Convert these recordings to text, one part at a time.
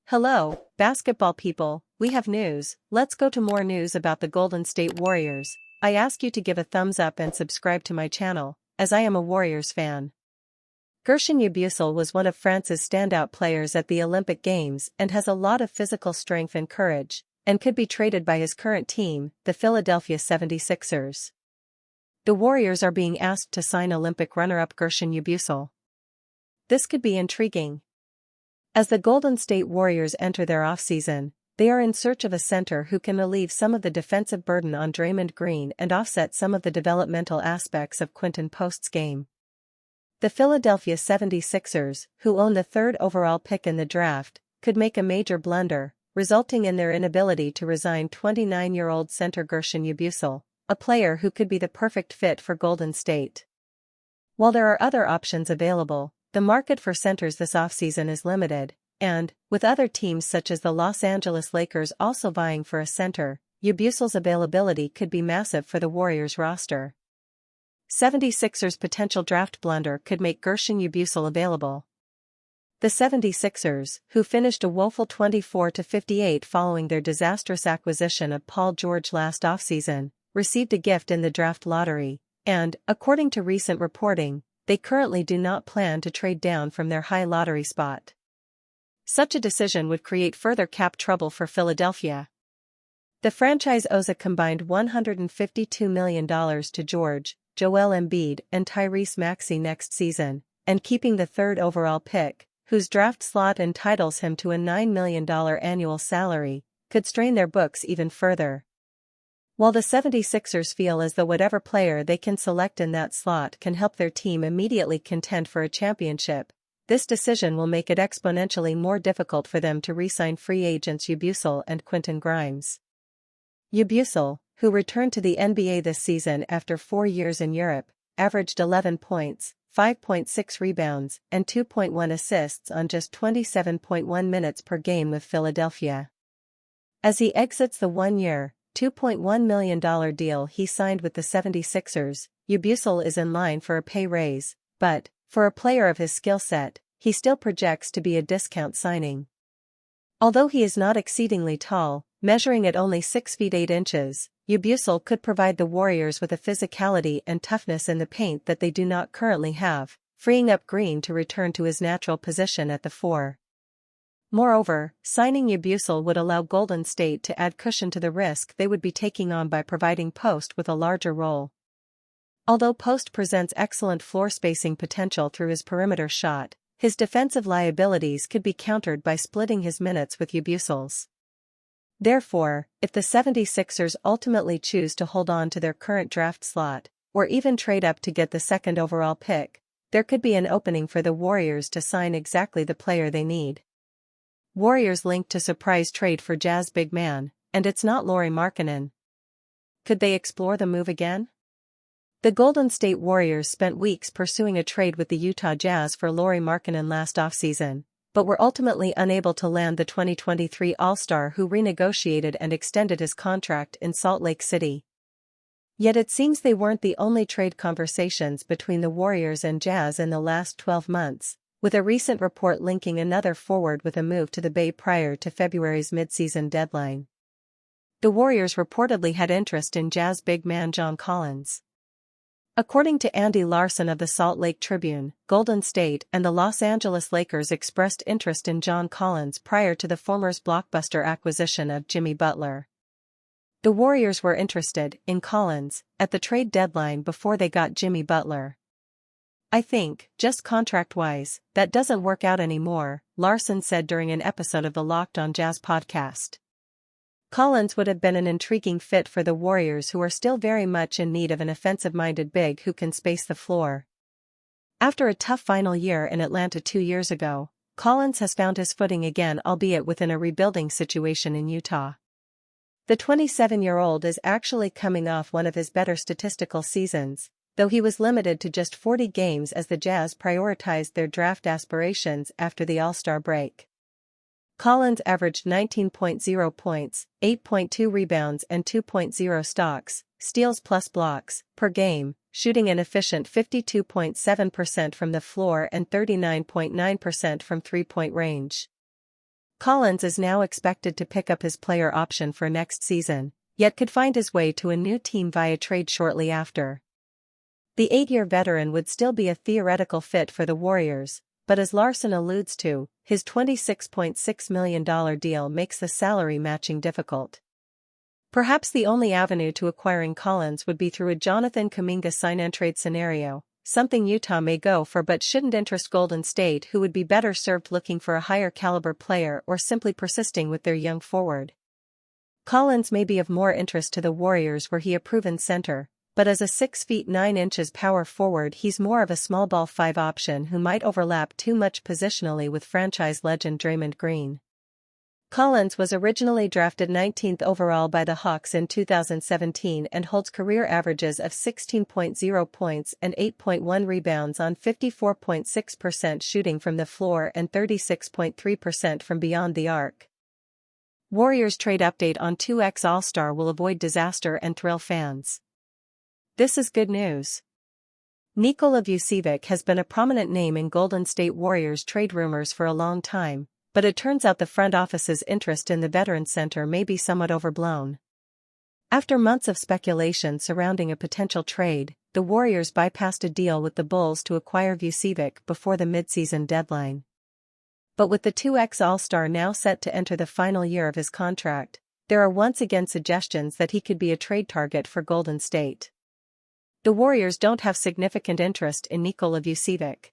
Hello, basketball people, we have news. Let's go to more news about the Golden State Warriors. I ask you to give a thumbs up and subscribe to my channel, as I am a Warriors fan. Guerschon Yabusele was one of France's standout players at the Olympic Games and has a lot of physical strength and courage, and could be traded by his current team, the Philadelphia 76ers. The Warriors are being asked to sign Olympic runner-up Guerschon Yabusele. This could be intriguing. As the Golden State Warriors enter their offseason, they are in search of a center who can relieve some of the defensive burden on Draymond Green and offset some of the developmental aspects of Quinton Post's game. The Philadelphia 76ers, who own the third overall pick in the draft, could make a major blunder, resulting in their inability to resign 29-year-old center Guerschon Yabusele, a player who could be the perfect fit for Golden State. While there are other options available, the market for centers this offseason is limited, and, with other teams such as the Los Angeles Lakers also vying for a center, Yabusele's availability could be massive for the Warriors roster. 76ers' potential draft blunder could make Guerschon Yabusele available. The 76ers, who finished a woeful 24-58 following their disastrous acquisition of Paul George last offseason, received a gift in the draft lottery, and, according to recent reporting, they currently do not plan to trade down from their high lottery spot. Such a decision would create further cap trouble for Philadelphia. The franchise owes a combined $152 million to Joel Embiid and Tyrese Maxey next season, and keeping the third overall pick, whose draft slot entitles him to a $9 million annual salary, could strain their books even further. While the 76ers feel as though whatever player they can select in that slot can help their team immediately contend for a championship, this decision will make it exponentially more difficult for them to re-sign free agents Yabusele and Quentin Grimes. Yabusele, who returned to the NBA this season after 4 years in Europe, averaged 11 points, 5.6 rebounds, and 2.1 assists on just 27.1 minutes per game with Philadelphia. As he exits the one-year, $2.1 million deal he signed with the 76ers, Yabusele is in line for a pay raise, but, for a player of his skill set, he still projects to be a discount signing. Although he is not exceedingly tall, measuring at only 6 feet 8 inches, Yabusele could provide the Warriors with a physicality and toughness in the paint that they do not currently have, freeing up Green to return to his natural position at the 4. Moreover, signing Yabusele would allow Golden State to add cushion to the risk they would be taking on by providing Post with a larger role. Although Post presents excellent floor spacing potential through his perimeter shot, his defensive liabilities could be countered by splitting his minutes with Yabusele's. Therefore, if the 76ers ultimately choose to hold on to their current draft slot, or even trade up to get the second overall pick, there could be an opening for the Warriors to sign exactly the player they need. Warriors linked to surprise trade for Jazz big man, and it's not Lauri Markkanen. Could they explore the move again? The Golden State Warriors spent weeks pursuing a trade with the Utah Jazz for Lauri Markkanen last offseason, but were ultimately unable to land the 2023 All-Star who renegotiated and extended his contract in Salt Lake City. Yet it seems they weren't the only trade conversations between the Warriors and Jazz in the last 12 months. With a recent report linking another forward with a move to the Bay prior to February's midseason deadline. The Warriors reportedly had interest in Jazz big man John Collins. According to Andy Larson of the Salt Lake Tribune, Golden State and the Los Angeles Lakers expressed interest in John Collins prior to the former's blockbuster acquisition of Jimmy Butler. The Warriors were interested in Collins at the trade deadline before they got Jimmy Butler. "I think, just contract-wise, that doesn't work out anymore," Larson said during an episode of the Locked On Jazz podcast. Collins would have been an intriguing fit for the Warriors, who are still very much in need of an offensive-minded big who can space the floor. After a tough final year in Atlanta 2 years ago, Collins has found his footing again, albeit within a rebuilding situation in Utah. The 27-year-old is actually coming off one of his better statistical seasons, though he was limited to just 40 games as the Jazz prioritized their draft aspirations after the All-Star break. Collins averaged 19.0 points, 8.2 rebounds and 2.0 steals plus blocks per game, shooting an efficient 52.7% from the floor and 39.9% from three-point range. Collins is now expected to pick up his player option for next season, yet could find his way to a new team via trade shortly after. The 8-year veteran would still be a theoretical fit for the Warriors, but as Larson alludes to, his $26.6 million deal makes the salary matching difficult. Perhaps the only avenue to acquiring Collins would be through a Jonathan Kuminga sign-and-trade scenario, something Utah may go for but shouldn't interest Golden State, who would be better served looking for a higher caliber player or simply persisting with their young forward. Collins may be of more interest to the Warriors where he a proven center, but as a 6 feet 9 inches power forward he's more of a small ball 5 option who might overlap too much positionally with franchise legend Draymond Green. Collins was originally drafted 19th overall by the Hawks in 2017 and holds career averages of 16.0 points and 8.1 rebounds on 54.6% shooting from the floor and 36.3% from beyond the arc. Warriors trade update on 2X All-Star will avoid disaster and thrill fans. This is good news. Nikola Vucevic has been a prominent name in Golden State Warriors trade rumors for a long time, but it turns out the front office's interest in the veteran center may be somewhat overblown. After months of speculation surrounding a potential trade, the Warriors bypassed a deal with the Bulls to acquire Vucevic before the midseason deadline. But with the 2X All-Star now set to enter the final year of his contract, there are once again suggestions that he could be a trade target for Golden State. The Warriors don't have significant interest in Nikola Vucevic.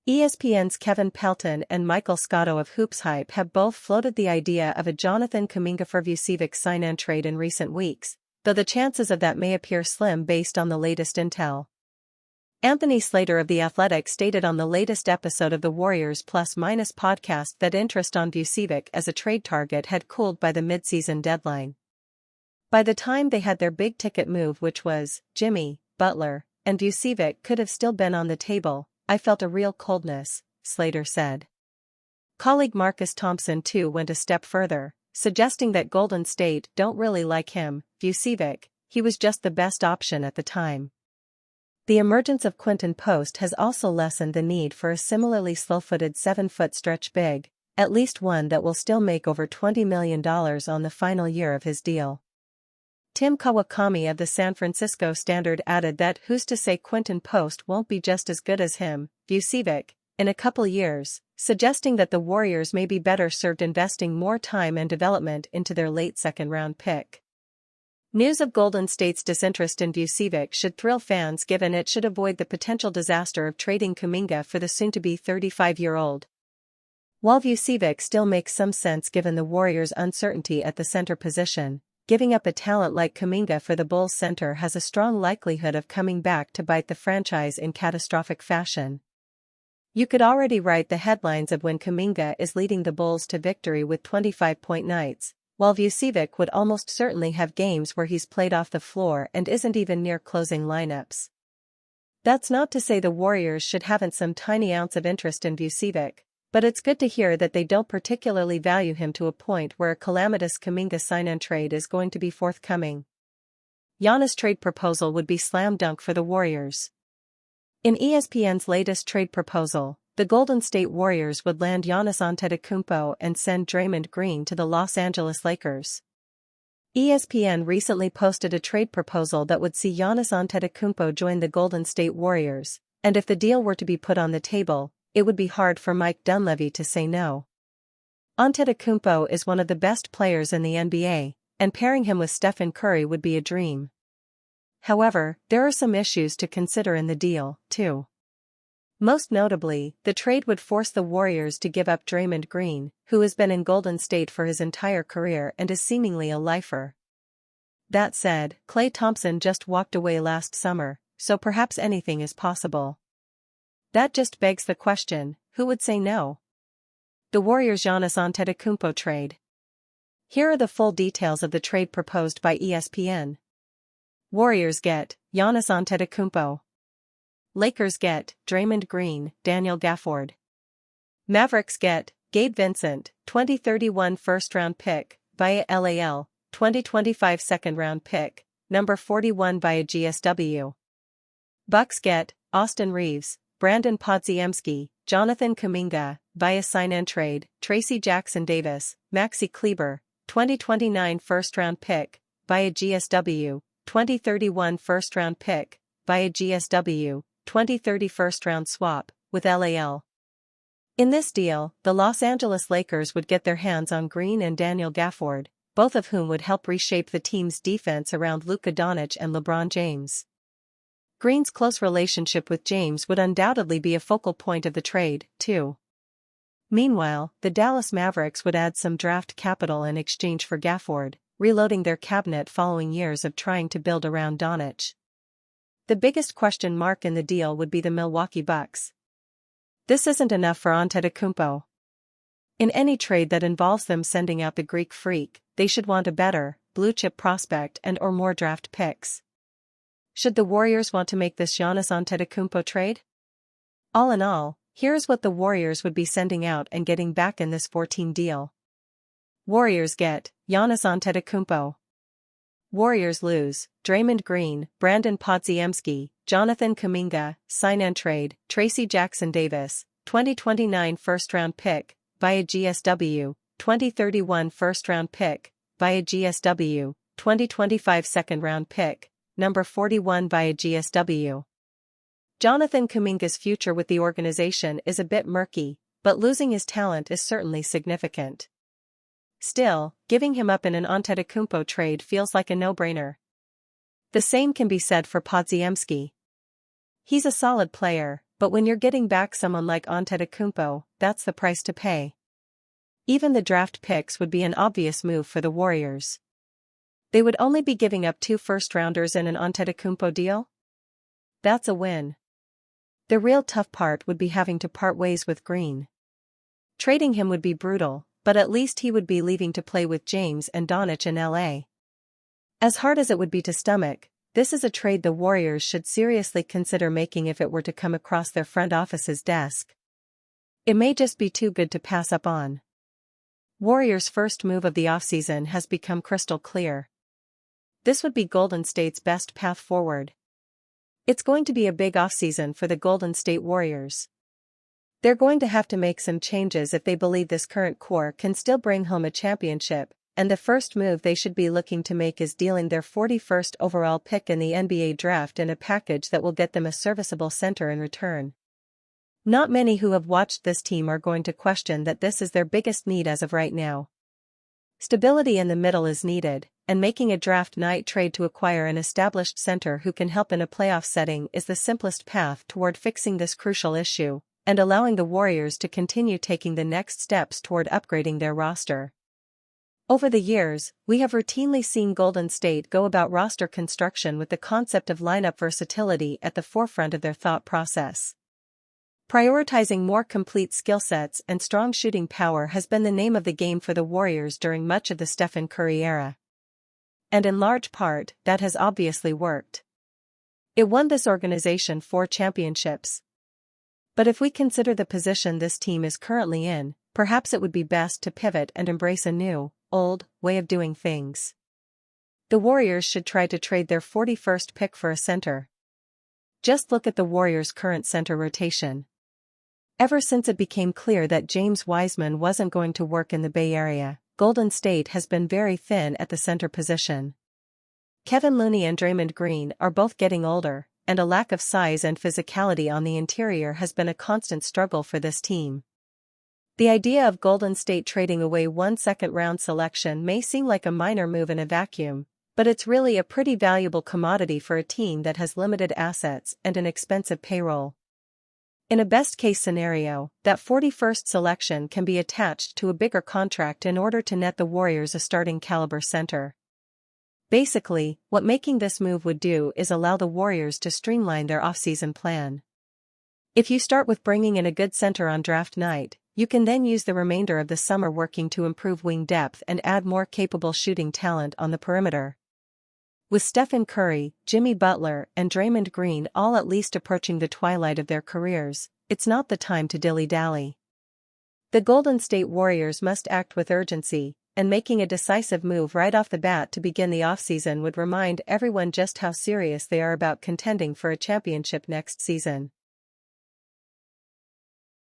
ESPN's Kevin Pelton and Michael Scotto of Hoops Hype have both floated the idea of a Jonathan Kuminga for Vucevic sign-and trade in recent weeks, though the chances of that may appear slim based on the latest intel. Anthony Slater of The Athletic stated on the latest episode of the Warriors Plus Minus podcast that interest on Vucevic as a trade target had cooled by the midseason deadline. By the time they had their big-ticket move, which was Jimmy Butler, and Vucevic could have still been on the table, I felt a real coldness, Slater said. Colleague Marcus Thompson too went a step further, suggesting that Golden State don't really like him, Vucevic, he was just the best option at the time. The emergence of Quinton Post has also lessened the need for a similarly slow-footed 7-foot stretch big, at least one that will still make over $20 million on the final year of his deal. Tim Kawakami of the San Francisco Standard added that who's to say Quinton Post won't be just as good as him, Vucevic, in a couple years, suggesting that the Warriors may be better served investing more time and development into their late second-round pick. News of Golden State's disinterest in Vucevic should thrill fans given it should avoid the potential disaster of trading Kuminga for the soon-to-be 35-year-old. While Vucevic still makes some sense given the Warriors' uncertainty at the center position, giving up a talent like Kuminga for the Bulls center has a strong likelihood of coming back to bite the franchise in catastrophic fashion. You could already write the headlines of when Kuminga is leading the Bulls to victory with 25-point nights, while Vucevic would almost certainly have games where he's played off the floor and isn't even near closing lineups. That's not to say the Warriors should haven't some tiny ounce of interest in Vucevic, but it's good to hear that they don't particularly value him to a point where a calamitous Kuminga sign-and trade is going to be forthcoming. Giannis trade proposal would be slam dunk for the Warriors. In ESPN's latest trade proposal, the Golden State Warriors would land Giannis Antetokounmpo and send Draymond Green to the Los Angeles Lakers. ESPN recently posted a trade proposal that would see Giannis Antetokounmpo join the Golden State Warriors, and if the deal were to be put on the table, it would be hard for Mike Dunleavy to say no. Antetokounmpo is one of the best players in the NBA, and pairing him with Stephen Curry would be a dream. However, there are some issues to consider in the deal, too. Most notably, the trade would force the Warriors to give up Draymond Green, who has been in Golden State for his entire career and is seemingly a lifer. That said, Klay Thompson just walked away last summer, so perhaps anything is possible. That just begs the question, who would say no? The Warriors' Giannis Antetokounmpo trade. Here are the full details of the trade proposed by ESPN. Warriors get Giannis Antetokounmpo. Lakers get Draymond Green, Daniel Gafford. Mavericks get Gabe Vincent, 2031 first-round pick, via LAL, 2025 second-round pick, number 41 via GSW. Bucks get Austin Reeves, Brandon Podziemski, Jonathan Kuminga, via sign-and trade, Tracy Jackson-Davis, Maxi Kleber, 2029 first-round pick, via GSW, 2031 first-round pick, via GSW, 2030 first-round swap, with LAL. In this deal, the Los Angeles Lakers would get their hands on Green and Daniel Gafford, both of whom would help reshape the team's defense around Luka Doncic and LeBron James. Green's close relationship with James would undoubtedly be a focal point of the trade, too. Meanwhile, the Dallas Mavericks would add some draft capital in exchange for Gafford, reloading their cabinet following years of trying to build around Doncic. The biggest question mark in the deal would be the Milwaukee Bucks. This isn't enough for Antetokounmpo. In any trade that involves them sending out the Greek Freak, they should want a better, blue-chip prospect and/or more draft picks. Should the Warriors want to make this Giannis Antetokounmpo trade? All in all, here's what the Warriors would be sending out and getting back in this 4-team deal. Warriors get Giannis Antetokounmpo. Warriors lose Draymond Green, Brandon Podziemski, Jonathan Kuminga, sign-and trade, Tracy Jackson-Davis, 2029 first-round pick, via GSW, 2031 first-round pick, via GSW, 2025 second-round pick, number 41 via GSW. Jonathan Kuminga's future with the organization is a bit murky, but losing his talent is certainly significant. Still, giving him up in an Antetokounmpo trade feels like a no-brainer. The same can be said for Podziemski. He's a solid player, but when you're getting back someone like Antetokounmpo, that's the price to pay. Even the draft picks would be an obvious move for the Warriors. They would only be giving up 2 first-rounders in an Antetokounmpo deal? That's a win. The real tough part would be having to part ways with Green. Trading him would be brutal, but at least he would be leaving to play with James and Doncic in LA. As hard as it would be to stomach, this is a trade the Warriors should seriously consider making if it were to come across their front office's desk. It may just be too good to pass up on. Warriors' first move of the offseason has become crystal clear. This would be Golden State's best path forward. It's going to be a big offseason for the Golden State Warriors. They're going to have to make some changes if they believe this current core can still bring home a championship, and the first move they should be looking to make is dealing their 41st overall pick in the NBA draft in a package that will get them a serviceable center in return. Not many who have watched this team are going to question that this is their biggest need as of right now. Stability in the middle is needed, and making a draft night trade to acquire an established center who can help in a playoff setting is the simplest path toward fixing this crucial issue, and allowing the Warriors to continue taking the next steps toward upgrading their roster. Over the years, we have routinely seen Golden State go about roster construction with the concept of lineup versatility at the forefront of their thought process. Prioritizing more complete skill sets and strong shooting power has been the name of the game for the Warriors during much of the Stephen Curry era. And in large part, that has obviously worked. It won this organization 4 championships. But if we consider the position this team is currently in, perhaps it would be best to pivot and embrace a new, old, way of doing things. The Warriors should try to trade their 41st pick for a center. Just look at the Warriors' current center rotation. Ever since it became clear that James Wiseman wasn't going to work in the Bay Area, Golden State has been very thin at the center position. Kevin Looney and Draymond Green are both getting older, and a lack of size and physicality on the interior has been a constant struggle for this team. The idea of Golden State trading away 1 second-round selection may seem like a minor move in a vacuum, but it's really a pretty valuable commodity for a team that has limited assets and an expensive payroll. In a best-case scenario, that 41st selection can be attached to a bigger contract in order to net the Warriors a starting-caliber center. Basically, what making this move would do is allow the Warriors to streamline their offseason plan. If you start with bringing in a good center on draft night, you can then use the remainder of the summer working to improve wing depth and add more capable shooting talent on the perimeter. With Stephen Curry, Jimmy Butler, and Draymond Green all at least approaching the twilight of their careers, it's not the time to dilly-dally. The Golden State Warriors must act with urgency, and making a decisive move right off the bat to begin the offseason would remind everyone just how serious they are about contending for a championship next season.